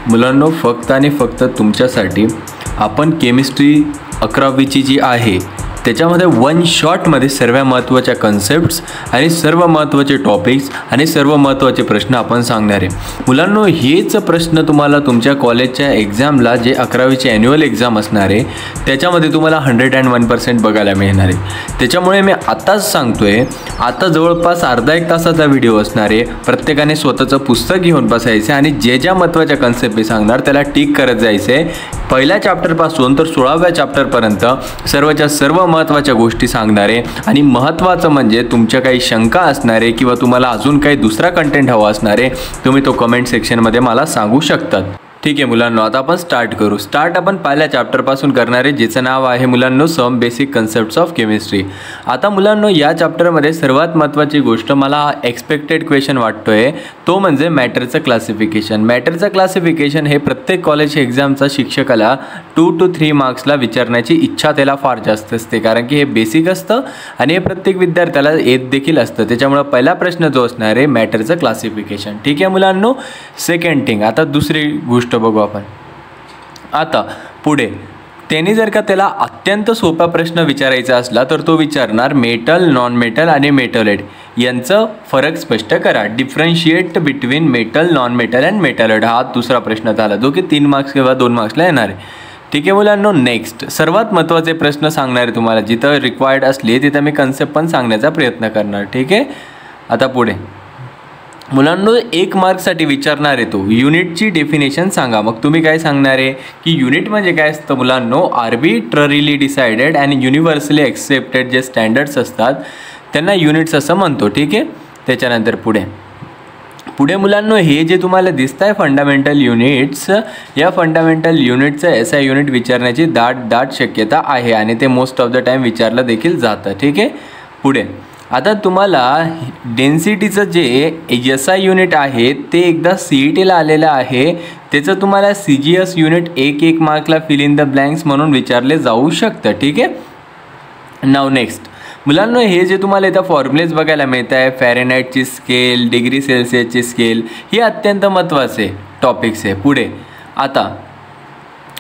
मुलांनो, फक्त आणि फक्त तुमच्यासाठी आपण केमिस्ट्री 11वीची जी आहे त्याच्यामध्ये वन शॉटमध्ये सर्व महत्त्वाच्या कन्सेप्ट्स आणि सर्व महत्त्वाचे टॉपिक्स आणि सर्व महत्त्वाचे प्रश्न आपण सांगणार आहे. मुलांनो, हेच प्रश्न तुम्हाला तुमच्या कॉलेजच्या एक्झामला जे 11वीची ॲन्युअल एक्झाम असणार आहे त्याच्यामध्ये तुम्हाला 101% बघायला मिळणार आहे. त्याच्यामुळे मी आत्ताच सांगतो आहे, आता जवळपास अर्धा एक तासाचा व्हिडिओ असणार आहे. प्रत्येकाने स्वतःचं पुस्तक घेऊन बसायचं आणि जे ज्या महत्त्वाच्या कन्सेप्ट मी सांगणार त्याला टिक करत जायचं आहे. पहिल्या चॅप्टरपासून तर 16व्या चॅप्टरपर्यंत सर्वच्या सर्व महत्त्वाच्या गोष्टी सांगणार आहे. आणि महत्त्वाचं म्हणजे तुमच्या काही शंका असणार आहे किंवा तुम्हाला अजून काही दुसरा कंटेंट हवा असणार आहे, तुम्ही तो कमेंट सेक्शनमध्ये मला सांगू शकतात. ठीक आहे मुलांनो, आता आपण स्टार्ट करू. स्टार्ट आपण पहिल्या चॅप्टरपासून करणार आहे, ज्याचं नाव आहे मुलांनो some basic concepts of chemistry. आता मुलांनो, या चॅप्टरमध्ये सर्वात महत्त्वाची गोष्ट मला एक्सपेक्टेड क्वेश्चन वाटतो आहे तो म्हणजे मॅटरचं क्लासिफिकेशन. मॅटरचं क्लासिफिकेशन हे प्रत्येक कॉलेज एक्झामचा शिक्षकाला 2 to 3 मार्क्सला विचारण्याची इच्छा त्याला फार जास्त असते, कारण की हे बेसिक असतं आणि हे प्रत्येक विद्यार्थ्याला येत देखील असतं. त्याच्यामुळे पहिला प्रश्न जो असणार आहे मॅटरचं क्लासिफिकेशन. ठीक आहे मुलांनो. सेकंड थिंग, आता दुसरी गोष्ट बघू आपण. आता पुढे त्यांनी जर का त्याला अत्यंत सोपा प्रश्न विचारायचा असला तर तो विचारणार मेटल, नॉन मेटल आणि मेटॉलाइट यांचं फरक स्पष्ट करा. Differentiate between metal, non metal and metalloid हा दुसरा प्रश्न झाला, जो की 3 मार्क्स किंवा 2 मार्क्सला येणार आहे. ठीक आहे मुलांनो. नेक्स्ट सर्वात महत्त्वाचे प्रश्न सांगणार आहे तुम्हाला. जिथं रिक्वायर्ड असले तिथं मी कन्सेप्ट पण सांगण्याचा प्रयत्न करणार. ठीक आहे. आता पुढे मुलांनो 1 मार्कसाठी विचारणार आहे तो युनिटची डेफिनेशन सांगा. मग तुम्ही काय सांगणार आहे की युनिट म्हणजे काय असतं मुलांनो? Arbitrarily decided and universally accepted जे स्टँडर्ड्स असतात त्यांना युनिट्स असं म्हणतो. ठीक आहे. त्याच्यानंतर पुढे मुलांनो हे जे तुम्हाला दिसत आहे फंडामेंटल युनिट्स, या फंडामेंटल युनिटचं SI युनिट विचारण्याची दाट शक्यता आहे आणि ते मोस्ट ऑफ द टाईम विचारलं देखील जातं. ठीक आहे. पुढे आता तुम्हाला डेन्सिटीचं जे SI युनिट आहे ते एकदा CETला आलेलं आहे, त्याचं तुम्हाला CGS युनिट 1 मार्कला फिल इन द ब्लँक्स म्हणून विचारले जाऊ शकतं. ठीक आहे. नाव नेक्स्ट मुलांनो हे जे तुम्हाला इथं फॉर्म्युलेज बघायला मिळत आहे, फॅरेनहाइटची स्केल, डिग्री सेल्सिअसची स्केल, हे अत्यंत महत्त्वाचे टॉपिक्स आहे. पुढे आता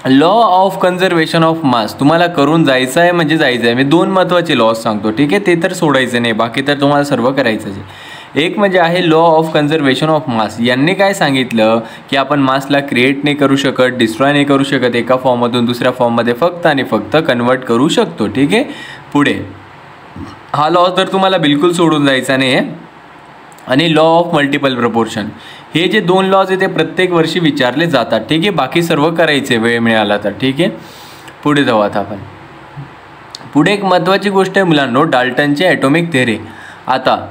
लॉ ऑफ कन्झर्वेशन ऑफ मास तुम्हाला करून जायचं आहे म्हणजे जायचं आहे. मी 2 महत्त्वाचे लॉज सांगतो. ठीक आहे. ते तर सोडायचं नाही, बाकी तर तुम्हाला सर्व करायचं आहे. एक म्हणजे आहे लॉ ऑफ कन्झर्वेशन ऑफ मास. यांनी काय सांगितलं की आपण मासला क्रिएट नाही करू शकत, डिस्ट्रॉय नाही करू शकत, एका फॉर्ममधून दुसऱ्या फॉर्ममध्ये फक्त आणि फक्त कन्वर्ट करू शकतो. ठीक आहे. पुढे हा लॉ तर तुम्हाला बिलकुल सोडून जायचा नाही आहे. आणि लॉ ऑफ मल्टिपल प्रपोर्शन हे जे 2 लॉज आहे ते प्रत्येक वर्षी विचारले जातात. ठीक आहे. बाकी सर्व करायचे वेळ मिळाला तर. ठीक आहे. पुढे जाऊ आता आपण. पुढे एक महत्त्वाची गोष्ट आहे मुलांनो डाल्टनची ॲटॉमिक थेअरी. आता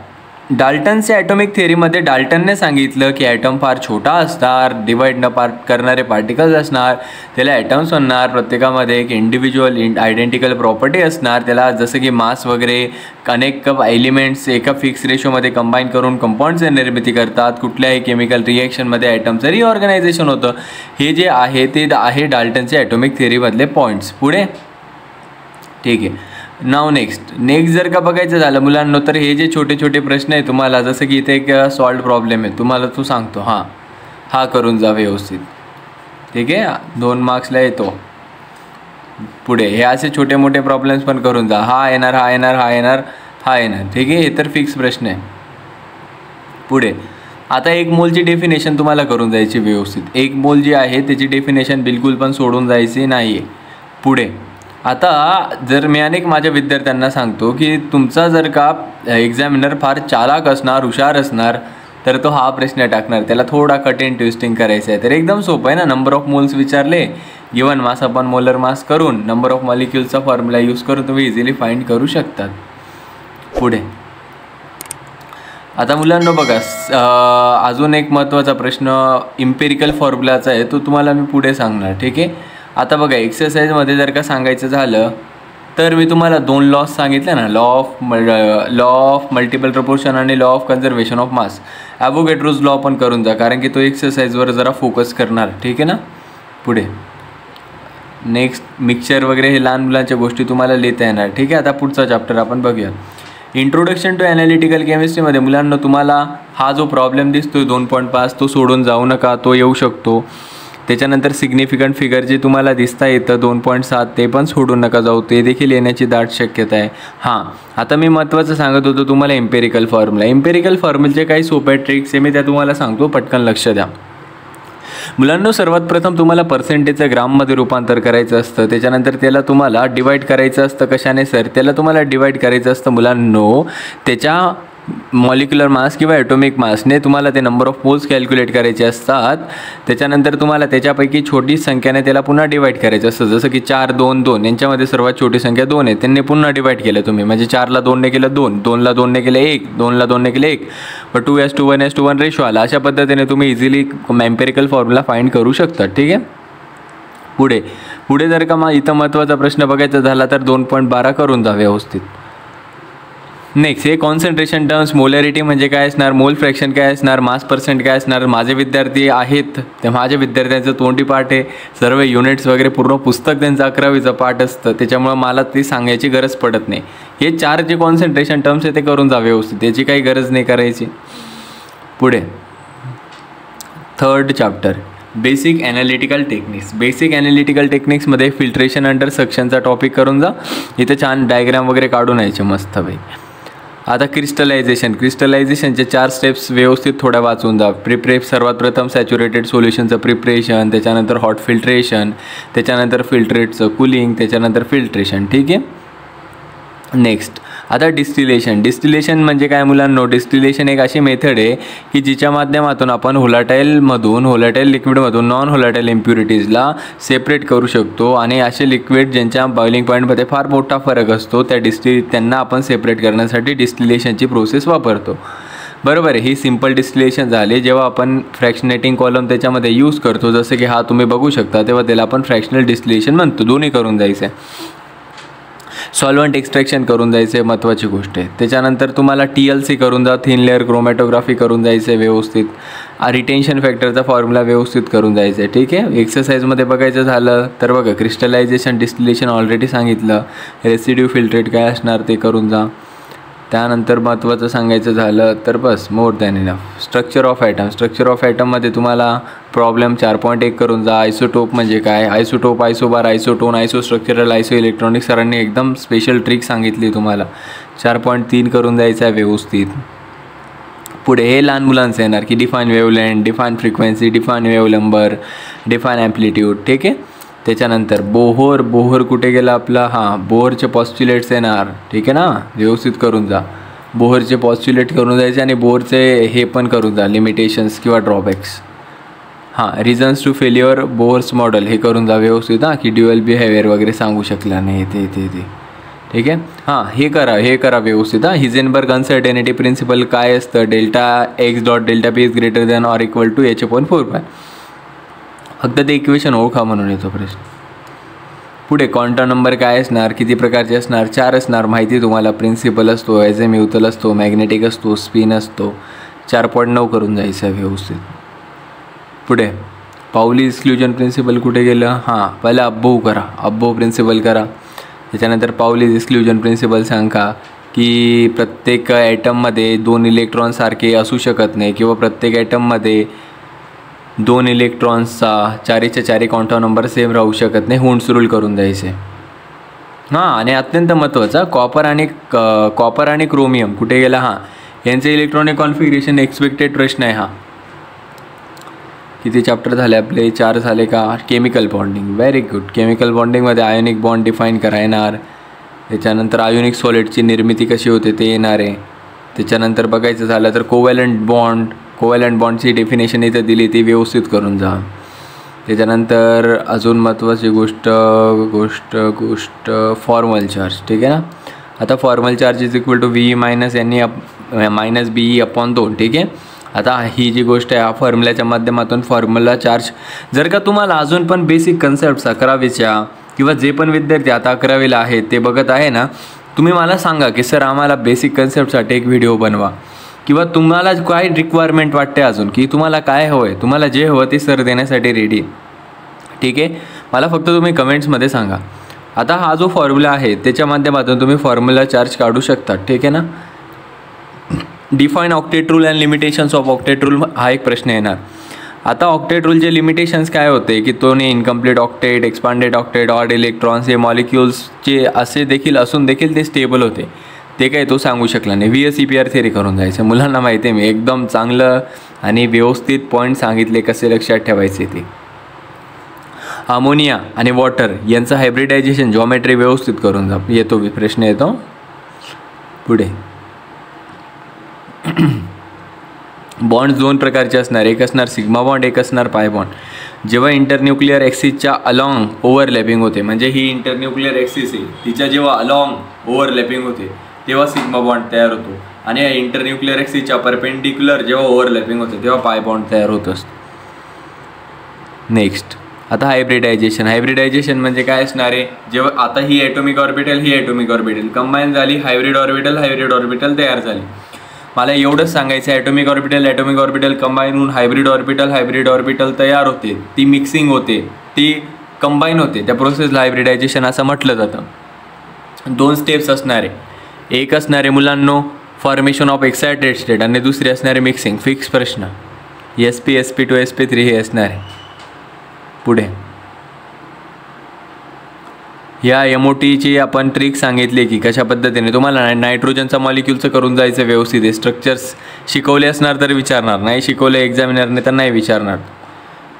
डाल्टनच्या ॲटॉमिक थेअरीमध्ये डाल्टनने सांगितलं की ॲटम फार छोटा असणार, डिवाइड न करणारे पार्टिकल्स असणार, त्याला ॲटम्स म्हणणार, प्रत्येकामध्ये एक इंडिव्हिज्युअल आयडेंटिकल प्रॉपर्टी असणार, त्याला जसं की मास वगैरे अनेक एलिमेंट्स एका फिक्स रेशोमध्ये कंबाईन करून कंपाऊंडची निर्मिती करतात, कुठल्याही केमिकल रिएक्शनमध्ये ॲटमचं रिऑर्गनायझेशन होतं. हे जे आहे ते आहे डाल्टनच्या ॲटॉमिक थेअरीमधले पॉईंट्स. पुढे ठीक आहे. नाव नेक्स्ट जर का बघायचं झालं मुलांनो तर हे जे छोटे छोटे प्रश्न आहे तुम्हाला, जसं की इथे एक सॉल्व्ड प्रॉब्लेम आहे, तुम्हाला तो सांगतो हा करून जा व्यवस्थित. ठीक आहे. 2 मार्क्सला येतो. पुढे हे असे छोटे मोठे प्रॉब्लेम्स पण करून जा. हा येणार. ठीक आहे. हे तर फिक्स प्रश्न आहे. पुढे आता 1 मोलची डेफिनेशन तुम्हाला करून जायची व्यवस्थित. 1 मोल जी आहे त्याची डेफिनेशन बिलकुल पण सोडून जायची नाही आहे. पुढे आता जर मी अनेक माझ्या विद्यार्थ्यांना सांगतो की तुमचा जर का एक्झामिनर फार चालाक असणार, हुशार असणार तर तो हा प्रश्न टाकणार, त्याला थोडा कट अँड ट्विस्टिंग करायचं आहे. तर एकदम सोपं आहे ना. नंबर ऑफ मोल्स विचारले, given mass upon molar mass करून नंबर ऑफ मॉलिक्युल्सचा फॉर्म्युला यूज करून तुम्ही इझिली फाइंड करू शकतात. पुढे आता मुलांनो बघा अजून एक महत्त्वाचा प्रश्न इम्पेरिकल फॉर्म्युलाचा आहे, तो तुम्हाला मी पुढे सांगणार. ठीक आहे. आता बघा एक्सरसाइजमध्ये जर का सांगायचं झालं तर मी तुम्हाला 2 लॉज सांगितले ना, लॉ ऑफ मल्टिपल प्रपोर्शन आणि law of conservation of mass. Avogadro's law पण करून जा, कारण की तो एक्सरसाइजवर जरा फोकस करणार. ठीक आहे ना. पुढे नेक्स्ट मिक्सचर वगैरे हे लहान मुलांच्या गोष्टी तुम्हाला लिहिता येणार. ठीक आहे. आता पुढचा चॅप्टर आपण बघूया. इंट्रोडक्शन टू ॲनालिटिकल केमिस्ट्रीमध्ये मुलांना तुम्हाला हा जो प्रॉब्लेम दिसतोय 2.5 तो सोडून जाऊ नका, तो येऊ शकतो. त्याच्यानंतर सिग्निफिकंट फिगर जे तुम्हाला दिसता येतं 2.7 ते पण सोडून नका जाऊ, ते देखील येण्याची दाट शक्यता आहे. हां, आता मी महत्त्वाचं सांगत होतो तुम्हाला एम्पेरिकल फॉर्म्युलाचे काही सोप्या ट्रिक्स आहे, मी त्या तुम्हाला सांगतो, पटकन लक्ष द्या. मुलांनो, सर्वात प्रथम तुम्हाला पर्सेंटेजचं ग्राममध्ये रूपांतर करायचं असतं. त्याच्यानंतर त्याला तुम्हाला डिवाईड करायचं असतं. कशाने सर? त्याला तुम्हाला डिवाईड करायचं असतं मुलांनो त्याच्या मॉलिक्युलर मास किंवा ॲटॉमिक मासने तुम्हाला ते नंबर ऑफ मोल्स कॅल्क्युलेट करायचे असतात. त्याच्यानंतर तुम्हाला त्याच्यापैकी छोटी संख्याने त्याला पुन्हा डिवाईड करायचं असतं. जसं की 4, 2, 2 यांच्यामध्ये सर्वात छोटी संख्या 2 आहे, त्यांनी पुन्हा डिवाईड केलं तुम्ही, म्हणजे 4ला 2ने केलं 2, 2ला 2ने केलं 1, 2ला 2ने केलं 1, पण 2:1 रेशो आला. अशा पद्धतीने तुम्ही इझिली एम्पेरिकल फॉर्म्युला फाइंड करू शकता. ठीक आहे. पुढे जर का मग इथं महत्त्वाचा प्रश्न बघायचा झाला तर 2.12 करून जा व्यवस्थित. नेक्स्ट हे कॉन्सन्ट्रेशन टर्म्स, मोलॅरिटी म्हणजे काय असणार, मोल फ्रॅक्शन काय असणार, मास पर्सेंट काय असणार. माझे विद्यार्थी आहेत ते माझ्या विद्यार्थ्यांचं तोंडी पाठ आहे, सर्व युनिट्स वगैरे पूर्ण पुस्तक त्यांचं 11वीचं पाठ असतं, त्याच्यामुळं मला ती सांगायची गरज पडत नाही. हे 4 जे कॉन्सन्ट्रेशन टर्म्स आहे ते करून जा व्यवस्थित, त्याची काही गरज नाही करायची. पुढे 3rd चॅप्टर बेसिक ॲनालिटिकल टेक्निक्समध्ये फिल्ट्रेशन अंडर सक्शनचा टॉपिक करून जा. इथे छान डायग्राम वगैरे काढून यायचे मस्त भाई. आता क्रिस्टलायझेशनचे 4 स्टेप्स व्यवस्थित थोड्या वाचून जा. सर्वात प्रथम सॅच्युरेटेड सोल्युशनचं प्रिपरेशन, त्याच्यानंतर हॉट फिल्ट्रेशन, त्याच्यानंतर फिल्ट्रेटचं कुलिंग, त्याच्यानंतर फिल्ट्रेशन. ठीक आहे. नेक्स्ट आता डिस्टिलेशन म्हणजे काय मुलांनो? डिस्टिलेशन एक अशी मेथड आहे की जिच्या माध्यमातून आपण होलाटाईल लिक्विडमधून नॉन होलाटाईल इम्प्युरिटीजला सेपरेट करू शकतो, आणि असे लिक्विड ज्यांच्या बॉइलिंग पॉईंटमध्ये फार मोठा फरक असतो त्यांना आपण सेपरेट करण्यासाठी डिस्टिलेशनची प्रोसेस वापरतो. बरोबर आहे. ही सिंपल डिस्टिलेशन झाली. जेव्हा आपण फ्रॅक्शनेटिंग कॉलम त्याच्यामध्ये यूज करतो, जसं की हा तुम्ही बघू शकता, तेव्हा त्याला आपण फ्रॅक्शनल डिस्टिलेशन म्हणतो. दोन्ही करून जायचं आहे. सॉल्वंट एक्स्ट्रॅक्शन करून जायचं आहे, महत्त्वाची गोष्ट आहे. त्याच्यानंतर तुम्हाला TLC करून जा, थिन लेअर क्रोमॅटोग्राफी करून जायचं आहे व्यवस्थित. रिटेन्शन फॅक्टरचा फॉर्म्युला व्यवस्थित करून जायचं आहे. ठीक आहे. एक्सरसाइजमध्ये बघायचं झालं तर बघा, क्रिस्टलायझेशन डिस्टिलेशन ऑलरेडी सांगितलं, रेसिड्यू फिल्ट्रेट काय असणार ते करून जा. त्यानंतर महत्त्वाचं सांगायचं झालं तर बस more than enough. Structure of ॲटममध्ये तुम्हाला प्रॉब्लेम 4.1 करून जा. आयसोटोप म्हणजे काय, आयसोटोप, आयसोबार, आयसोटोन, आयसोस्ट्रक्चरल, आयसो इलेक्ट्रॉनिक सरांनी एकदम स्पेशल ट्रिक सांगितली तुम्हाला. 4.3 करून जायचं आहे व्यवस्थित. पुढे हे लहान मुलांचं येणार की define wavelength, define frequency, define wave number, define amplitude. ठीक आहे. त्याच्यानंतर बोहर कुठे गेला आपला? बोहरचे पॉस्च्युलेट्स येणार. ठीक आहे ना, व्यवस्थित करून जा. बोहरचे पॉस्च्युलेट करून जायचे आणि बोहरचे हे पण करून जा, लिमिटेशन्स किंवा drawbacks. Reasons to failure Bohr's model हे करून जा व्यवस्थित. की ड्युअल बिहेवियर वगैरे सांगू शकला नाही ते. ठीक आहे. हे करा व्यवस्थित. हिझेनबर्ग अनसर्टेनिटी प्रिन्सिपल काय असतं? Δx.Δp is greater than or equal to h/4π. फक्त ते इक्वेशन ओळखा म्हणून येतो प्रश्न. पुढे क्वांटम नंबर काय असणार, किती प्रकारचे असणार? 4 असणार. माहिती तुम्हाला, प्रिन्सिपल असतो, ॲझेम्युथल असतो, मॅग्नेटिक असतो, स्पिन असतो. 4.9 करून जायचं व्यवस्थित. पुढे पाऊली एक्सक्ल्युजन प्रिन्सिपल कुठे गेलं? पहिला अब्बो प्रिन्सिपल करा. त्याच्यानंतर पाऊली एक्सक्ल्युजन प्रिन्सिपल सांगा की प्रत्येक ॲटममध्ये 2 इलेक्ट्रॉन सारखे असू शकत नाही, किंवा प्रत्येक ॲटममध्ये 2 इलेक्ट्रॉन्सचा 4च्या 4 क्वांटम नंबर सेम राहू शकत नाही. हुंड्स रूल करून द्यायचे. आणि अत्यंत महत्त्वाचा कॉपर आणि क्रोमियम कुठे गेला? यांचे इलेक्ट्रॉनिक कॉन्फिगरेशन एक्सपेक्टेड प्रश्न आहे. किती चॅप्टर झाले आपले? 4 झाले का? Chemical bonding, very good. Chemical बॉन्डिंगमध्ये आयोनिक बॉन्ड डिफाईन करा येणार. त्याच्यानंतर आयोनिक सॉलिडची निर्मिती कशी होते ते येणार आहे. त्याच्यानंतर बघायचं झालं तर कोव्हॅलंट बॉन्डची डेफिनेशन इथं दिली, ती व्यवस्थित करून जा. त्याच्यानंतर अजून महत्त्वाची गोष्ट फॉर्मल चार्ज. ठीक आहे ना. आता formal charge is equal to VE - BE/2. ठीक आहे. आता ही जी गोष्ट आहे, फॉर्म्युल्याच्या माध्यमातून फॉर्म्युला चार्ज. जर का तुम्हाला अजून पण बेसिक कन्सेप्ट्स 11वीच्या किंवा जे पण विद्यार्थी आता 11वीला आहेत ते बघत आहे ना, तुम्ही मला सांगा की सर आम्हाला बेसिक कन्सेप्टसाठी एक व्हिडिओ बनवा, किंवा तुम्हाला काय रिक्वायरमेंट वाटते अजून, की तुम्हाला काय हवं आहे, तुम्हाला जे हवं ते सर देण्यासाठी रेडी. ठीक आहे. मला फक्त तुम्ही कमेंट्समध्ये सांगा. आता हा जो फॉर्म्युला आहे त्याच्या माध्यमातून तुम्ही फॉर्म्युला चार्ज काढू शकता. ठीक आहे ना. Define octet rule and limitations of octet rule हा एक प्रश्न येणार. आता ऑक्टेट रूलचे लिमिटेशन्स काय होते की तो incomplete octet, expanded octet, odd electrons हे मॉलिक्युल्सचे असे देखील असून देखील ते स्टेबल होते, ते काय तो सांगू शकला नाही. VSEPR थिअरी करून जायचं. मुलांना माहिती आहे मी एकदम चांगलं आणि व्यवस्थित पॉईंट सांगितले कसे लक्षात ठेवायचे ते. अमोनिया आणि वॉटर यांचं हायब्रिडायझेशन जॉमेट्री व्यवस्थित करून येतो प्रश्न येतो पुढे. बॉन्ड दोन प्रकारचे असणार, एक असणार सिग्मा बॉन्ड, एक असणार पाय बॉन्ड. जेव्हा इंटरन्यूक्लिअर ॲक्सिसच्या अलॉंग ओव्हरलॅपिंग होते, म्हणजे ही इंटरन्यूक्लिअर ॲक्सिस आहे तिच्या जेव्हा अलॉंग ओव्हरलॅपिंग होते तेव्हा सिग्मा बॉन्ड तयार होतो, आणि या इंटरन्यूक्लिअर ॲक्सिसच्या परपेंडिक्युलर जेव्हा ओव्हरलॅपिंग होते तेव्हा पाय बॉन्ड तयार होत असतो. नेक्स्ट आता हायब्रिडायझेशन म्हणजे काय असणार आहे, जेव्हा आता ही ॲटॉमिक ऑर्बिटल कंबाईन झाली, हायब्रिड ऑर्बिटल तयार झाली. मला एवढंच सांगायचं आहे, ॲटॉमिक ऑर्बिटल कंबाईन होऊन हायब्रिड ऑर्बिटल तयार होते, ती मिक्सिंग होते, ती कंबाईन होते, त्या प्रोसेसला हायब्रिडायझेशन असं म्हटलं जातं. 2 स्टेप्स असणारे, एक असणारे मुलांनो फॉर्मेशन ऑफ एक्सायटेड स्टेट आणि दुसरी असणारे मिक्सिंग. फिक्स प्रश्न SP, SP2, SP3 हे असणार आहे. पुढे या MOTची आपण ट्रिक सांगितली की कशा पद्धतीने तुम्हाला नायट्रोजनचा मॉलिक्यूलचं करून जायचं व्यवस्थित आहे. स्ट्रक्चर्स शिकवले असणार तर विचारणार, नाही शिकवले एक्झामिनरने तर नाही विचारणार.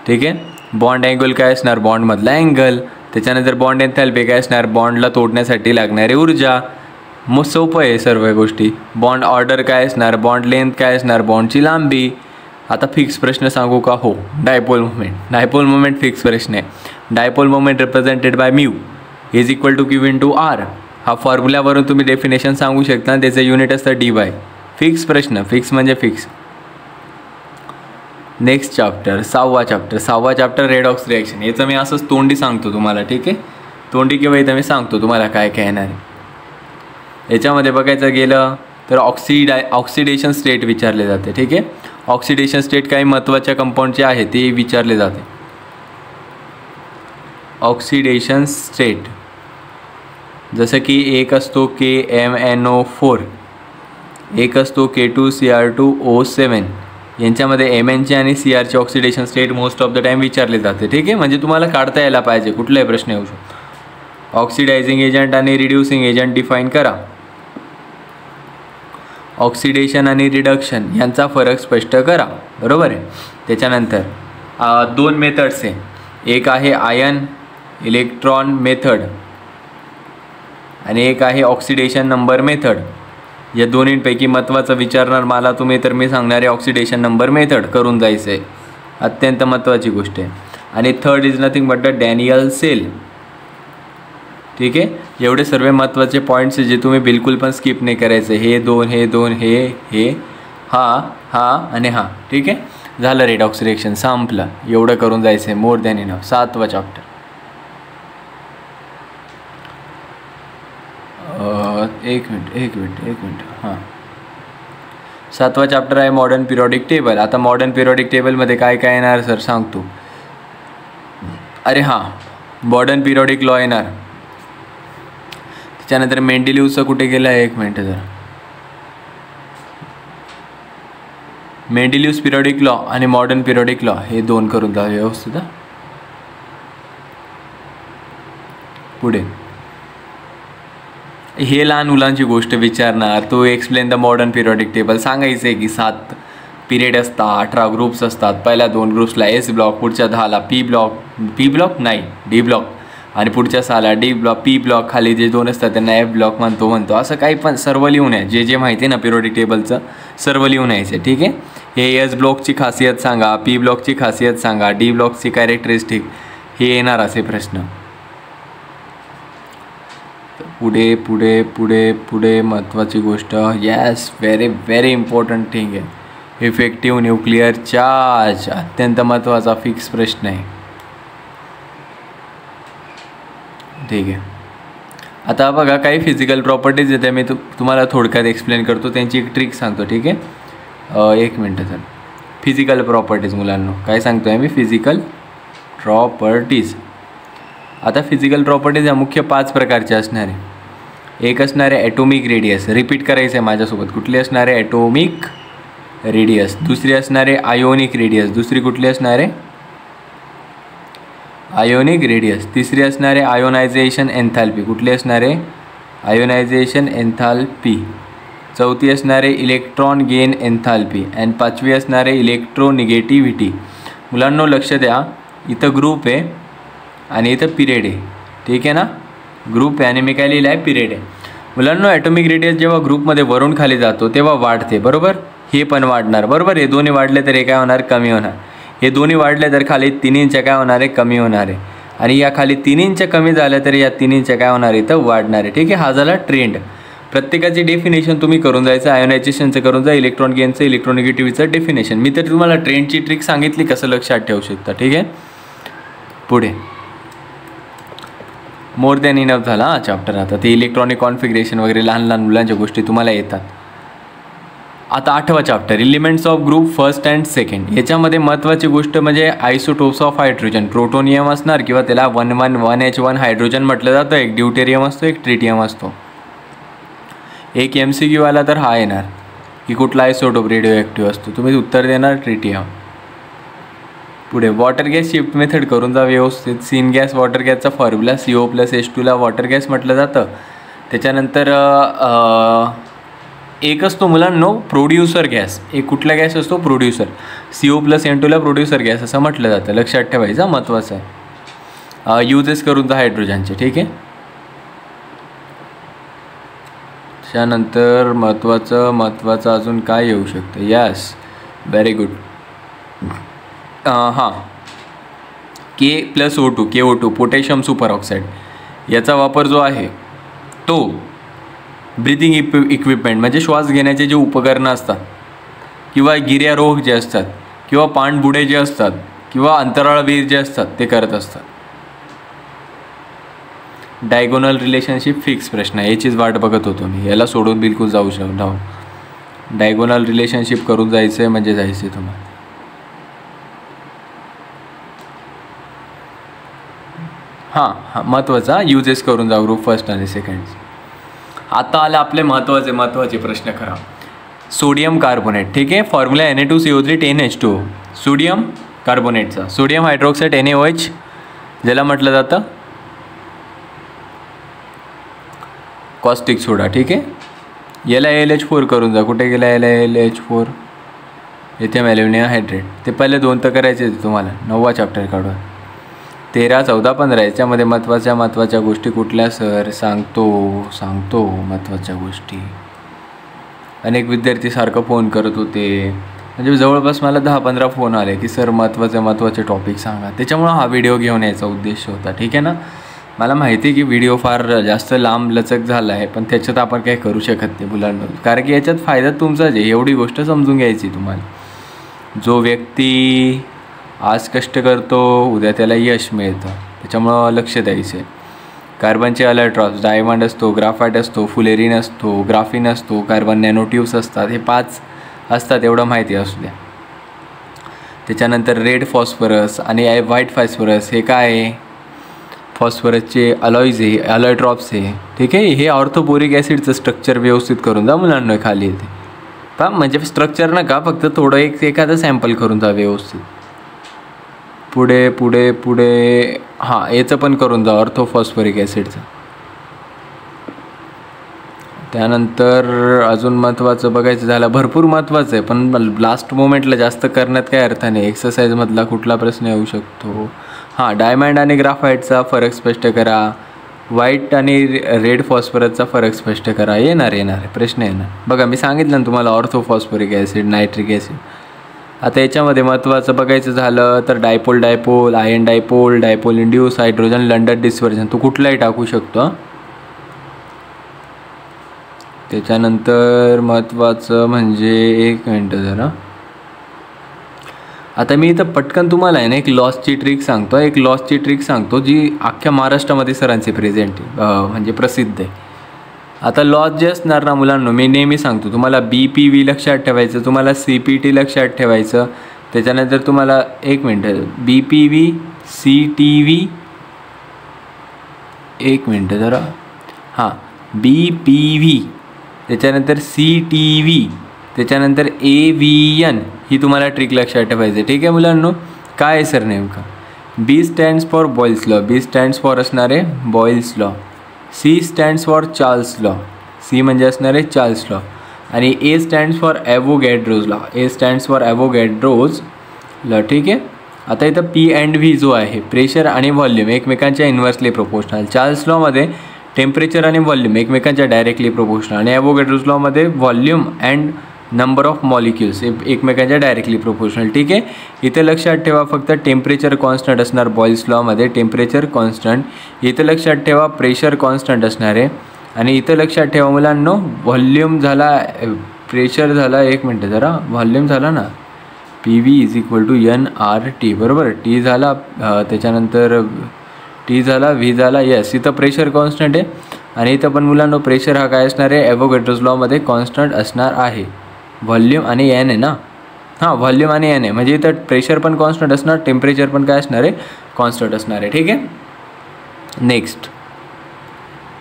ठीक आहे. बॉन्ड अँगल काय असणार, बॉन्डमधला अँगल. त्याच्यानंतर बॉन्ड एन्थॅल्पी काय असणार, बॉन्डला तोडण्यासाठी लागणारी ऊर्जा. मग सोपं आहे सर्व गोष्टी. बॉन्ड ऑर्डर काय असणार, बॉन्ड लेंथ काय असणार, बॉन्डची लांबी. आता फिक्स प्रश्न सांगू का, हो. डायपोल मोमेंट फिक्स प्रश्न आहे. Dipole moment represented by mu is equal to Q × R. हा फॉर्म्युल्यावरून तुम्ही डेफिनेशन सांगू शकता, त्याचं युनिट असतं DY. फिक्स प्रश्न, फिक्स म्हणजे फिक्स. नेक्स्ट चॅप्टर 6वा चॅप्टर रेडॉक्स रिॲक्शन. याचं मी असंच तोंडी सांगतो तुम्हाला, ठीक आहे. तोंडी किंवा इथं मी सांगतो तुम्हाला काय काय येणार आहे. याच्यामध्ये बघायचं गेलं तर ऑक्सिडेशन स्टेट विचारले जाते, ठीक आहे. ऑक्सिडेशन स्टेट काही महत्त्वाच्या कंपाऊंडचे आहे ते विचारले जाते. ऑक्सिडेशन स्टेट जसं की एक असतो KMnO4, एक असतो K2Cr2O7. यांच्यामध्ये Mnचे आणि Crचे oxidation state most of the time विचारले जाते, ठीक आहे. म्हणजे तुम्हाला काढता यायला पाहिजे, कुठलाही प्रश्न येऊ शकतो. ऑक्सिडायझिंग एजंट आणि रिड्युसिंग एजंट डिफाईन करा. ऑक्सिडेशन आणि रिडक्शन यांचा फरक स्पष्ट करा, बरोबर आहे. त्याच्यानंतर 2 मेथड्स आहे, एक आहे आयन इलेक्ट्रॉन मेथड आणि एक आहे ऑक्सिडेशन नंबर मेथड. या दोन्हींपैकी महत्त्वाचं विचारणार मला तुम्ही तर मी सांगणार आहे ऑक्सिडेशन नंबर मेथड करून जायचं आहे, अत्यंत महत्त्वाची गोष्ट आहे. आणि third is nothing but the Daniel cell, ठीक आहे. एवढे सर्व महत्त्वाचे पॉईंट्स जे तुम्ही बिलकुल पण स्किप नाही करायचे. हे दोन हे हा आणि हा, ठीक आहे. झालं रेडॉक्स रिॲक्शन संपलं. एवढं करून जायचं आहे, मोर दॅन इनफ. 7वा चॅप्टर. एक मिनिट हां. 7वा चॅप्टर आहे मॉडर्न पिरियॉडिक टेबल. आता मॉडर्न पिरियॉडिक टेबलमध्ये काय काय येणार सर सांगतो. अरे हां, मॉडर्न पिरियॉडिक लॉ येणार. त्याच्यानंतर मेंडेलिव्हचं कुठे गेलं आहे, 1 मिनिट जरा. मेंडेलिव्हज पिरियॉडिक लॉ आणि मॉडर्न पिरियॉडिक लॉ हे 2 करून जा व्यवस्थित. पुढे हे लहान मुलांची गोष्ट विचारणार, तो explain the modern periodic table. सांगायचं आहे की 7 पिरियड असतात, 18 ग्रुप्स असतात. पहिल्या 2 ग्रुप्सला S ब्लॉक, पुढच्या 10ला P ब्लॉक नाही D ब्लॉक, आणि पुढच्या 6ला D ब्लॉक, P ब्लॉक. खाली जे 2 असतात त्यांना F ब्लॉक म्हणतो. असं काही पण सर्व लिहून आहे, जे माहिती आहे ना पिरियॉडिक टेबलचं सर्व लिहून यायचं, ठीक आहे. हे S ब्लॉकची खासियत सांगा, P ब्लॉकची खासियत सांगा, D ब्लॉकची कॅरेक्टरिस्टिक, हे येणार असे प्रश्न. पुढे महत्त्वाची गोष्ट, यस, व्हेरी इम्पॉर्टंट थिंग आहे, इफेक्टिव्ह न्यूक्लिअर चार्ज. अत्यंत महत्त्वाचा फिक्स प्रश्न आहे, ठीक आहे. आता बघा काही फिजिकल प्रॉपर्टीज आहेत, मी तुम्हाला थोडक्यात एक्सप्लेन करतो, त्यांची एक ट्रिक सांगतो, ठीक आहे. 1 मिनटं सर. फिजिकल प्रॉपर्टीज मुलांनो काय सांगतो आहे मी, फिजिकल प्रॉपर्टीज. आता फिजिकल प्रॉपर्टीज या मुख्य 5 प्रकारचे असणार आहे. एक असणार आहे ॲटोमिक रेडियस, रिपीट करायचं आहे माझ्यासोबत. कुठली असणार आहे, ॲटोमिक रेडियस, दुसरी असणार आहे आयोनिक रेडियस, दुसरी कुठली असणार आहे आयोनिक रेडियस, तिसरी असणार आहे आयोनायझेशन एन्थॅल्पी, कुठली असणार आहे आयोनायझेशन एन्थॅल्पी, चौथी असणार आहे इलेक्ट्रॉन गेन एन्थॅल्पी आणि पाचवी असणार आहे इलेक्ट्रोनिगेटिव्हिटी. मुलांनो लक्ष द्या, इथं ग्रुप आहे आणि इथं पिरियड आहे, ठीक आहे ना, ग्रुप आहे आणि मी काय लिहिलं आहे पिरियड आहे. मुलांनो ॲटॉमिक रेडियस जेव्हा ग्रुपमध्ये वरून खाली जातो तेव्हा वाढते, बरोबर, हे पण वाढणार, बरोबर, हे दोन्ही वाढले तर हे काय होणार कमी होणार, हे दोन्ही वाढले तर खाली 3 इंच काय होणार आहे कमी होणार आहे आणि या खाली 3 इंच कमी झालं तर या 3 इंच काय होणार आहे इथं वाढणार आहे, ठीक आहे. हा झाला ट्रेंड. प्रत्येकाची डेफिनेशन तुम्ही करून जायचं, आयोनायझेशनचं करून जा, इलेक्ट्रॉन गेनचं इलेक्ट्रोनिगेटिव्हिटीचं डेफिनेशन. मी तर तुम्हाला ट्रेंडची ट्रिक सांगितली कसं लक्षात ठेवू शकता, ठीक आहे. पुढे मोर दॅन इनफ झाला हा चॅप्टर. आता ते इलेक्ट्रॉनिक कॉन्फिगरेशन वगैरे लहान लहान मुलांच्या गोष्टी तुम्हाला येतात. आता 8वा chapter elements of group first and second. याच्यामध्ये महत्त्वाची गोष्ट म्हणजे आयसोटोप्स ऑफ हायड्रोजन, प्रोटोनियम असणार किंवा त्याला 111H1 हायड्रोजन म्हटलं जातं, एक ड्यूटेरियम असतो एक ट्रिटियम असतो. एक MCQ आला तर हा येणार की कुठला आयसोटोप रेडिओ ॲक्टिव्ह असतो, तुम्ही उत्तर देणार ट्रिटियम. पुढे वॉटर गॅस शिफ्ट मेथड करून जा व्यवस्थित. सीन गॅस वॉटर गॅसचा फॉर्म्युला CO+H2ला वॉटर गॅस म्हटलं जातं. त्याच्यानंतर एक असतो मुलांनो प्रोड्युसर गॅस, एक कुठला गॅस असतो प्रोड्युसर, CO+N2ला प्रोड्युसर गॅस असं म्हटलं जातं, लक्षात ठेवायचं, महत्त्वाचं आहे. युजेस करून जा हायड्रोजनचे, ठीक आहे. त्यानंतर महत्त्वाचं अजून काय येऊ शकतं, यस व्हेरी गुड. हां K+O2 KO2 potassium super oxide, याचा वापर जो आहे तो ब्रिथिंग इक्विपमेंट म्हणजे श्वास घेण्याचे जे उपकरणं असतात किंवा गिर्यारोहक जे असतात किंवा पाणबुडे जे असतात किंवा अंतराळवीर जे असतात ते करत असतात. डायगोनल रिलेशनशिप फिक्स प्रश्न आहे, याचीच वाट बघत होतो मी, याला सोडून बिलकुल जाऊ शकतो. डायगोनल रिलेशनशिप करून जायचं आहे म्हणजे जायचं आहे तुम्हाला. हां महत्त्वाचा युजेस करून जाऊ ग्रुप फर्स्ट आणि सेकंड. आता आले आपले महत्त्वाचे प्रश्न करा. सोडियम कार्बोनेट, ठीक आहे, फॉर्म्युला Na2CO3 10H2O, सोडियम कार्बोनेटचा, सोडियम हायड्रोक्साईड NaOH ज्याला म्हटलं जातं कॉस्टिक सोडा, ठीक आहे. याला LH4 करून जा, कुठे गेला याला LH4, येथे ॲल्युमिनियम हायड्रेट. ते पहिले 2 तर करायचे तुम्हाला, 9वा चॅप्टर काढून. 13, 14, 15 याच्यामध्ये महत्त्वाच्या गोष्टी कुठल्या सर सांगतो महत्त्वाच्या गोष्टी. अनेक विद्यार्थी सारखं फोन करत होते, म्हणजे जवळपास मला 10-15 फोन आले की सर महत्त्वाचे टॉपिक सांगा. त्याच्यामुळं हा व्हिडिओ घेऊन यायचा उद्देश होता, ठीक आहे ना. मला माहिती आहे की व्हिडिओ फार जास्त लांब लचक झाला आहे, पण त्याच्यात आपण काही करू शकत नाही मुलांना, कारण की याच्यात फायदा तुमचाच आहे. एवढी गोष्ट समजून घ्यायची तुम्हाला. जो व्यक्ती आज कष्ट करतो उद्या त्याला यश मिळतं, त्याच्यामुळं लक्ष द्यायचं आहे. कार्बनचे अल्ट्रॉप्स, डायमंड असतो, ग्राफाईट असतो, फुलेरिन असतो, ग्राफिन असतो, कार्बन नॅनोट्यूब्स असतात, हे 5 असतात एवढं माहिती असू द्या. त्याच्यानंतर रेड फॉस्फरस आणि व्हाईट फॉस्फरस हे काय आहे, फॉस्फरसचे अलॉईज आहे, अल्ट्रॉप्स आहे, ठीक आहे. हे ऑर्थोबोरिक ॲसिडचं स्ट्रक्चर व्यवस्थित करून जा मुलांना, खाली येते पहा, म्हणजे स्ट्रक्चर नका, फक्त थोडं एखादं सॅम्पल करून जा व्यवस्थित. पुढे हां याचं पण करून जा ऑर्थोफॉस्फरिक ॲसिडचं. त्यानंतर अजून महत्त्वाचं बघायचं झालं, भरपूर महत्त्वाचं आहे पण लास्ट मोमेंटला जास्त करण्यात काय अर्थ नाही. एक्सरसाइजमधला कुठला प्रश्न येऊ शकतो, हां डायमंड आणि ग्राफाईटचा फरक स्पष्ट करा, व्हाईट आणि रेड फॉस्फरसचा फरक स्पष्ट करा. येणार प्रश्न येणार. बघा मी सांगितलं ना तुम्हाला ऑर्थोफॉस्फरिक ॲसिड, नायट्रिक ॲसिड. आता याच्यामध्ये महत्त्वाचं बघायचं झालं तर dipole, ion dipole induce, hydrogen London dispersion, तो कुठलाही टाकू शकतो. त्याच्यानंतर महत्त्वाचं म्हणजे एक मिनटं जरा, आता मी इथं पटकन तुम्हाला आहे ना एक लॉसची ट्रिक सांगतो जी अख्ख्या महाराष्ट्रामध्ये सरांची प्रेझेंट म्हणजे प्रसिद्ध आहे. आता लॉस जे असणार ना मुलांना, मी नेहमी सांगतो तुम्हाला BPV लक्षात ठेवायचं, तुम्हाला CPT लक्षात ठेवायचं. त्याच्यानंतर तुम्हाला एक मिनटं BPV CTV, एक मिनटं जरा, हां BPV, त्याच्यानंतर CTV, त्याच्यानंतर AVN ही तुम्हाला ट्रिक लक्षात ठेवायची. ठीक आहे मुलांनो. काय आहे सर नेमकं? B stands for Boyle's law. B stands for असणार आहे Boyle's law. C stands for Charles law. C म्हणजे असणार आहे चार्ल्स लॉ. आणि A stands for Avogadro's law. A stands for Avogadro's law. ठीक आहे. आता इथं P अँड V जो आहे प्रेशर आणि व्हॉल्यूम एकमेकांच्या इन्व्हर्सली प्रोपोर्शनल. चार्ल्स लॉमध्ये टेम्परेचर आणि व्हॉल्यूम एकमेकांच्या डायरेक्टली प्रोपोर्शनल. आणि ॲव्होगॅड्रोज लॉमध्ये volume and number of molecules एकमेकांच्या डायरेक्टली प्रोपोर्शनल. ठीक आहे. इथे लक्षात ठेवा फक्त टेम्परेचर कॉन्स्टंट असणार बॉइल्स लॉमध्ये. Temperature constant. इथे लक्षात ठेवा प्रेशर कॉन्स्टंट असणार आहे. आणि इथं लक्षात ठेवा मुलांनो व्हॉल्यूम झाला प्रेशर झाला. एक मिनटं जरा व्हॉल्यूम झाला ना PV = nRT बरोबर. T झाला त्याच्यानंतर T झाला V झाला. येस इथं प्रेशर कॉन्स्टंट आहे. आणि इथं पण मुलांनो प्रेशर हा काय असणार आहे ॲव्होगॅड्रोज लॉमध्ये कॉन्स्टंट असणार आहे. व्हॉल्यूम आणि n आहे ना. हां व्हॉल्यूम आणि n आहे म्हणजे इथं प्रेशर पण कॉन्स्टंट असणार टेम्परेचर पण काय असणार आहे कॉन्स्टंट असणार आहे. ठीक आहे. नेक्स्ट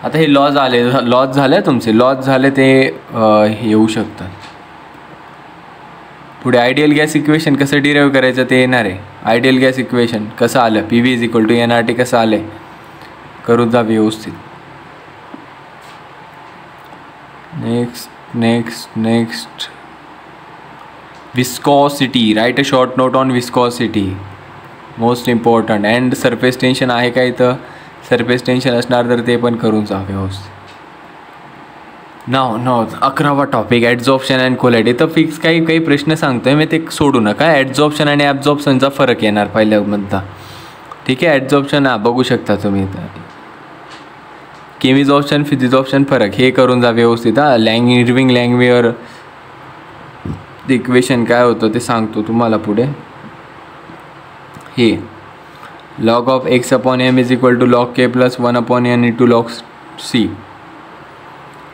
आता हे लॉज झाले तुमचे लॉज झाले ते येऊ शकतात. पुढे आयडियल गॅस इक्वेशन कसं डिराईव्ह करायचं ते येणार आहे. आयडियल गॅस इक्वेशन कसं आलं PV = nRT कसं आलं करून जा व्यवस्थित. Next viscosity. Right a short note on viscosity most important. And surface tension आहे का इथं सरफेस टेन्शन असणार तर ते पण करून जा व्यवस्थित. नाव 11वा टॉपिक ॲड्झॉर्प्शन अँड कोलाइड. इथं फिक्स काही प्रश्न सांगतोय मी ते सोडू नका. ॲड्झॉर्प्शन आणि ॲब्झॉर्प्शनचा फरक येणार पहिल्यांदा. ठीक आहे. ॲड्झॉर्प्शन बघू शकता तुम्ही इथं. केमिझॉर्प्शन फिजिझॉर्प्शन फरक हे करून जा व्यवस्थित. इर्विंग लँगवेअर इक्वेशन काय होतं ते सांगतो तुम्हाला पुढे. हे log of x/m = log k + 1/n × log c.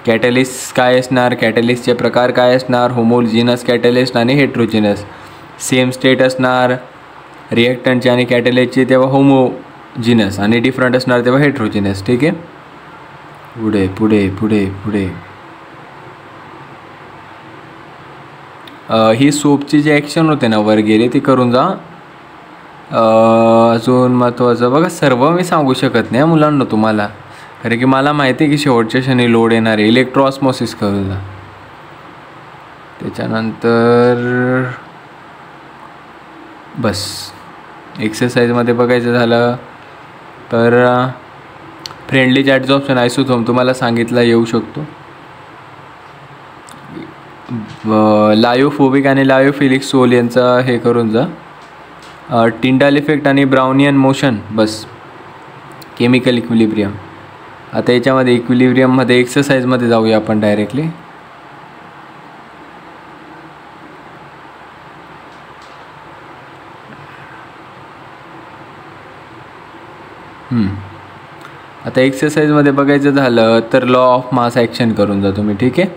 Catalyst काय असणार कॅटलिस्टचे प्रकार काय असणार होमोजिनस कॅटलिस्ट आणि हेट्रोजिनस. सेम स्टेट असणार रिॲक्टंटचे आणि कॅटलिस्टचे तेव्हा होमोजिनस आणि डिफरंट असणार तेव्हा हेट्रोजिनस. ठीक आहे. पुढे पुढे पुढे पुढे ही सोपची जी ॲक्शन होते ना वर गेली ती करून जा. अजून महत्त्वाचं बघा सर्व मी सांगू शकत नाही मुलांना तुम्हाला कारण की मला माहिती आहे की शेवटच्या क्षणी लोड येणार आहे. इलेक्ट्रोऑस्मोसिस करू जा. त्याच्यानंतर बस एक्सरसाइजमध्ये बघायचं झालं तर फ्रेंडली ॲड्झॉर्प्शन आयसोथर्म तुम्हाला सांगितलं येऊ शकतो. लायोफोबिक आणि लायोफिलिक सोल यांचा हे करून जा. टिंडाल इफेक्ट आणि ब्राउनियन मोशन बस केमिकल इक्विलिब्रियम. आता याच्यामध्ये इक्विलिब्रियममध्ये एक्सरसाइजमध्ये जाऊया आपण डायरेक्टली. आता एक्सरसाइजमध्ये बघायचं झालं तर लॉ ऑफ मास ॲक्शन करून जा तुम्ही. ठीक आहे.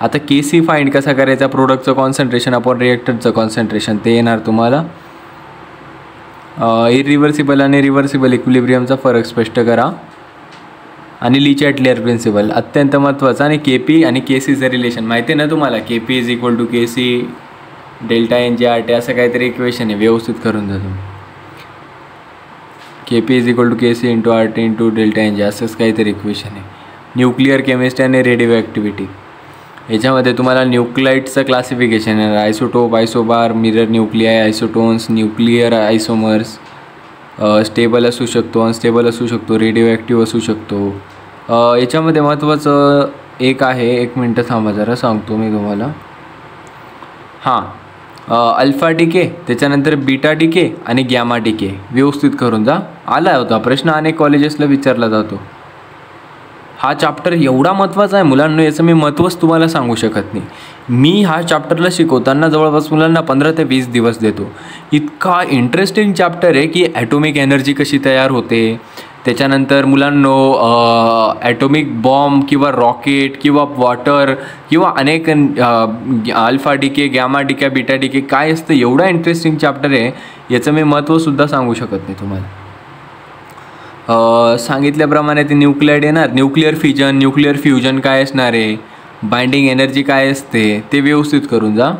आता KC फाइंड कसा करायचा प्रोडक्टचं कॉन्सन्ट्रेशन अपॉन रिएक्टंटचं कॉन्सन्ट्रेशन ते येणार तुम्हाला. इरिव्हर्सिबल आणि रिव्हर्सिबल इक्विलिब्रियमचा फरक स्पष्ट करा. आणि ली-चॅटलेयर प्रिन्सिपल अत्यंत महत्त्वाचं. आणि KP आणि KCचं रिलेशन माहिती आहे ना तुम्हाला. KP = KC ΔNGRT असं काहीतरी इक्वेशन आहे व्यवस्थित करून जा तुम्ही. KP = KC × RT × ΔNG असंच काहीतरी इक्वेशन आहे. न्यूक्लिअर केमिस्ट्री आणि रेडिओ ॲक्टिव्हिटी याच्यामध्ये तुम्हाला न्यूक्लाइडचं क्लासिफिकेशन आहे. Isotope isobar mirror nuclei isotones nuclear isomers stable असू शकतो अनस्टेबल असू शकतो रेडिओ ॲक्टिव्ह असू शकतो. याच्यामध्ये महत्त्वाचं एक आहे. एक मिनटं थांबा जरा सांगतो मी तुम्हाला. अल्फा डिके त्याच्यानंतर बीटा डिके आणि गॅमा डिके व्यवस्थित करून जा. आला होता प्रश्न अनेक कॉलेजेसला विचारला जातो. हा चॅप्टर एवढा महत्त्वाचा आहे मुलांना याचं मी महत्त्वच तुम्हाला सांगू शकत नाही. मी हा चॅप्टरला शिकवताना जवळपास मुलांना 15 ते 20 दिवस देतो. इतका इंटरेस्टिंग चॅप्टर आहे की ॲटॉमिक एनर्जी कशी तयार होते त्याच्यानंतर मुलांनो ॲटॉमिक बॉम्ब किंवा रॉकेट किंवा वॉटर किंवा अनेक alpha decay gamma decay beta decay काय असतं एवढा इंटरेस्टिंग चॅप्टर आहे याचं मी महत्त्वसुद्धा सांगू शकत नाही तुम्हाला. सांगितल्याप्रमाणे ते न्यूक्लियाइड येणार न्यूक्लिअर फिजन न्यूक्लिअर फ्युजन काय असणार आहे बाइंडिंग एनर्जी काय असते ते व्यवस्थित करून जा.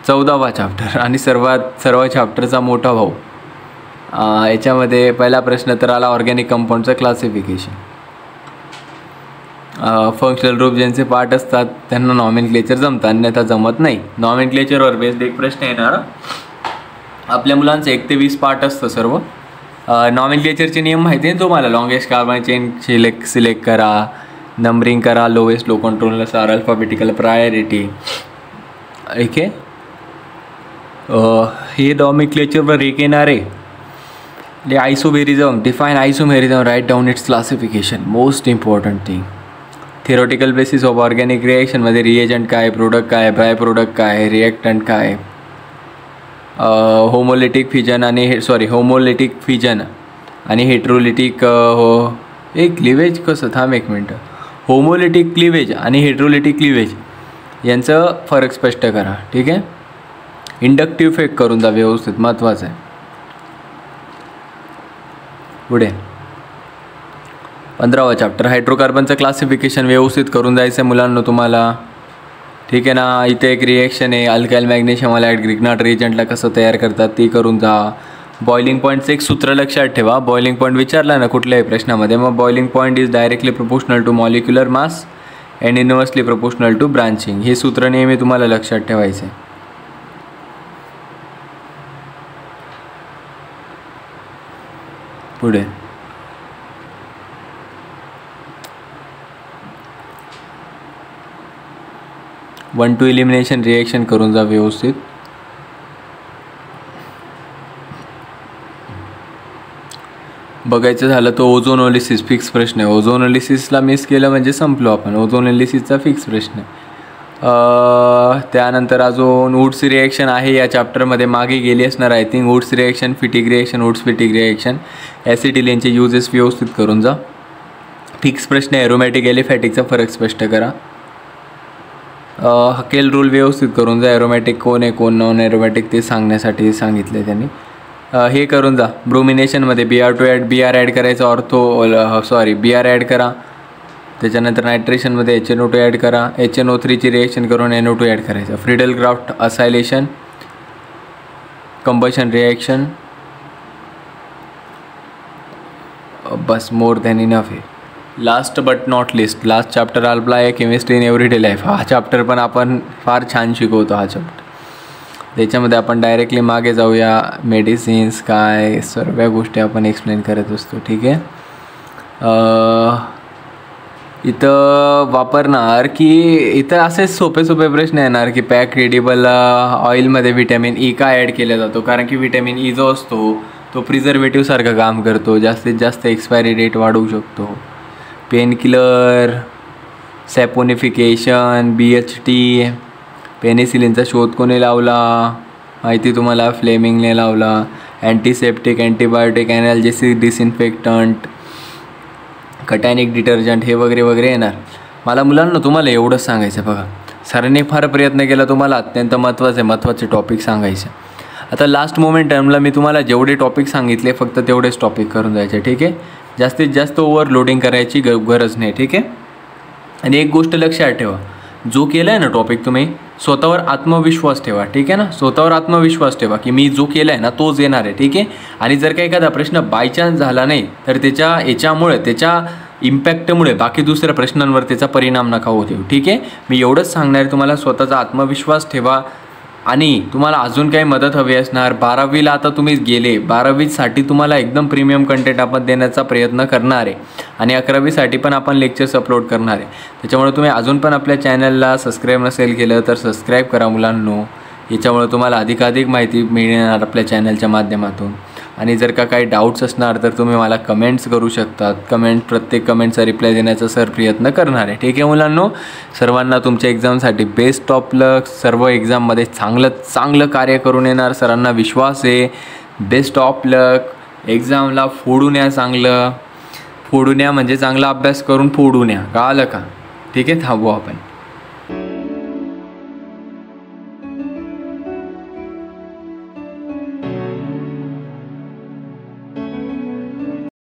14वा चॅप्टर आणि सर्व चॅप्टरचा मोठा भाऊ. याच्यामध्ये पहिला प्रश्न तर आला ऑर्गॅनिक कंपाऊंडचं क्लासिफिकेशन. फंक्शनल ग्रुप ज्यांचे पार्ट असतात त्यांना नॉमेनक्लेचर जमतं, अन्यथा जमत नाही. नॉमेनक्लेचरवर बेस्ड एक प्रश्न येणार. आपल्या मुलांचं 1 ते 20 पार्ट असतं सर्व. नॉमेनक्लेचरचे नियम माहिती आहे तुम्हाला. लॉंगेस्ट कार्बन चेन सिलेक्ट करा, नंबरिंग करा, लोवेस्ट लो कंट्रोल नसार, अल्फाबेटिकल प्रायोरिटी. ओके, हे नॉमेनक्लेचरवर एक येणार आहे. Isomerism, define isomerism, write down its classification, most important thing. Theoretical basis of organic रिएक्शनमध्ये रिएजंट काय, प्रोडक्ट काय, बाय प्रोडक्ट काय, रिएक्टंट काय, होमोलिटिक फिजन आणि हेट्रोलिटिक क्लिवेज कसं, थांब एक मिनटं. होमोलिटिक क्लिवेज आणि हेट्रोलिटिक क्लिवेज यांचं फरक स्पष्ट करा. ठीक आहे, इंडक्टिव्ह इफेक्ट करून जा व्यवस्थित, महत्त्वाचं आहे. पुढे 15वा चॅप्टर हायड्रोकार्बनचं क्लासिफिकेशन व्यवस्थित करून जायचं आहे मुलांना तुम्हाला. ठीक आहे ना. इथे एक रिएक्शन आहे, अल्काइल मॅग्नेशियम हॅलाइड ग्रिग्नाट रिएजंटला कसं तयार करतात ते करून जा. बॉइलिंग पॉईंटचं एक सूत्र लक्षात ठेवा. बॉइलिंग पॉईंट विचारला ना कुठल्याही प्रश्नामध्ये, मग boiling point is directly proportional to molecular mass and inversely proportional to branching. हे सूत्र नेहमी तुम्हाला लक्षात ठेवायचं आहे. पुढे 1 to एलिमिनेशन रिएक्शन करून जा व्यवस्थित. बघायचं झालं तर ओझोनोलिसिस फिक्स प्रश्न आहे. ओझोनोलिसिसला मिस केलं म्हणजे संपलो आपण. ओझोनोलिसिसचा फिक्स प्रश्न आहे. त्यानंतर अजून वुड्स रिएक्शन आहे या चॅप्टरमध्ये, मागे गेली असणार I think. Wurtz reaction, Fittig reaction, Wurtz Fittig reaction, ॲसिटिलीनचे युजेस व्यवस्थित करून जा. फिक्स प्रश्न आहे. एरोमॅटिक एलिफॅटिकचा फरक स्पष्ट करा. हकेल रूल व्यवस्थित करून जा. एरोमॅटिक कोण आहे कोण नॉन एरोमॅटिक ते सांगण्यासाठी सांगितले त्यांनी. हे करून जा. ब्रुमिनेशनमध्ये BR ॲड करायचं, BR ॲड करा. त्याच्यानंतर नायट्रेशनमध्ये HNO2 ॲड करा. HNO3ची रिएक्शन करून NO2 ॲड करायचं. Friedel Crafts acylation, combustion reaction, बस मोर दॅन इनफ आहे. Last but not least, last chapter आपला आहे केमिस्ट्री इन एव्हरीडे लाईफ. हा चॅप्टर पण आपण फार छान शिकवतो हा चॅप्टर. त्याच्यामध्ये आपण डायरेक्टली मागे जाऊया. मेडिसिन्स काय सर्व गोष्टी आपण एक्सप्लेन करत असतो. ठीक आहे. इथं वापरणार की इथं असेच सोपे प्रश्न येणार की पॅक एडिबल ऑइलमध्ये व्हिटॅमिन ई का ॲड केला जातो, कारण की व्हिटॅमिन ई जो असतो तो प्रिझर्वेटिव्हसारखं काम करतो, जास्तीत जास्त एक्सपायरी डेट वाढवू शकतो. पेनकिलर, सॅपोनिफिकेशन, BHT, पेनिसिलिनचा शोध कोणी लावला माहिती तुम्हाला, फ्लेमिंगने लावला. Antiseptic, antibiotic, analgesic, disinfectant, cationic detergent हे वगैरे येणार. मला मुलांना तुम्हाला एवढंच सांगायचं बघा, सरांनी फार प्रयत्न केला तुम्हाला अत्यंत महत्त्वाचे टॉपिक सांगायचे. आता लास्ट मोमेंटमला मी तुम्हाला जेवढे टॉपिक सांगितले फक्त तेवढेच टॉपिक करून जायचे. ठीक आहे. जास्तीत जास्त ओव्हरलोडिंग करायची गरज नाही. ठीक आहे. आणि एक गोष्ट लक्षात ठेवा, जो केला आहे ना टॉपिक तुम्ही स्वतःवर आत्मविश्वास ठेवा. ठीक आहे ना. स्वतःवर आत्मविश्वास ठेवा की मी जो केला आहे ना तोच येणार आहे. ठीक आहे. आणि जर का एखादा प्रश्न बायचान्स झाला नाही तर त्याच्या इम्पॅक्टमुळे बाकी दुसऱ्या प्रश्नांवर त्याचा परिणाम नका होऊ देऊ. ठीक आहे. मी एवढंच सांगणार आहे तुम्हाला, स्वतःचा आत्मविश्वास ठेवा. आणि तुम्हाला अजून काही मदत हवी असणार, 12वीला आता तुम्ही गेले, 12वीसाठी तुम्हाला एकदम प्रीमियम कंटेंट आपण देण्याचा प्रयत्न करणार आहे. आणि 11वीसाठी पण आपण लेक्चर्स अपलोड करणार आहे. त्याच्यामुळे तुम्ही अजून पण आपल्या चॅनलला सबस्क्राईब नसेल केलं तर सबस्क्राईब करा मुलांनो. याच्यामुळे तुम्हाला अधिकाधिक माहिती मिळणार आपल्या चॅनलच्या माध्यमातून. आणि जर का काही डाऊट्स असणार तर तुम्ही मला कमेंट्स करू शकतात. प्रत्येक कमेंटचा रिप्लाय देण्याचा सर प्रयत्न करणार आहे. ठीक आहे मुलांनो. सर्वांना तुमच्या एक्झामसाठी बेस्ट ऑफ लक. सर्व एक्झाममध्ये चांगलं कार्य करून येणार सरांना विश्वास आहे. बेस्ट ऑफ लक. एक्झामला फोडून या, चांगलं फोडून या म्हणजे चांगला अभ्यास करून फोडून या. कळालं का? ठीक आहे. थांबू आपण.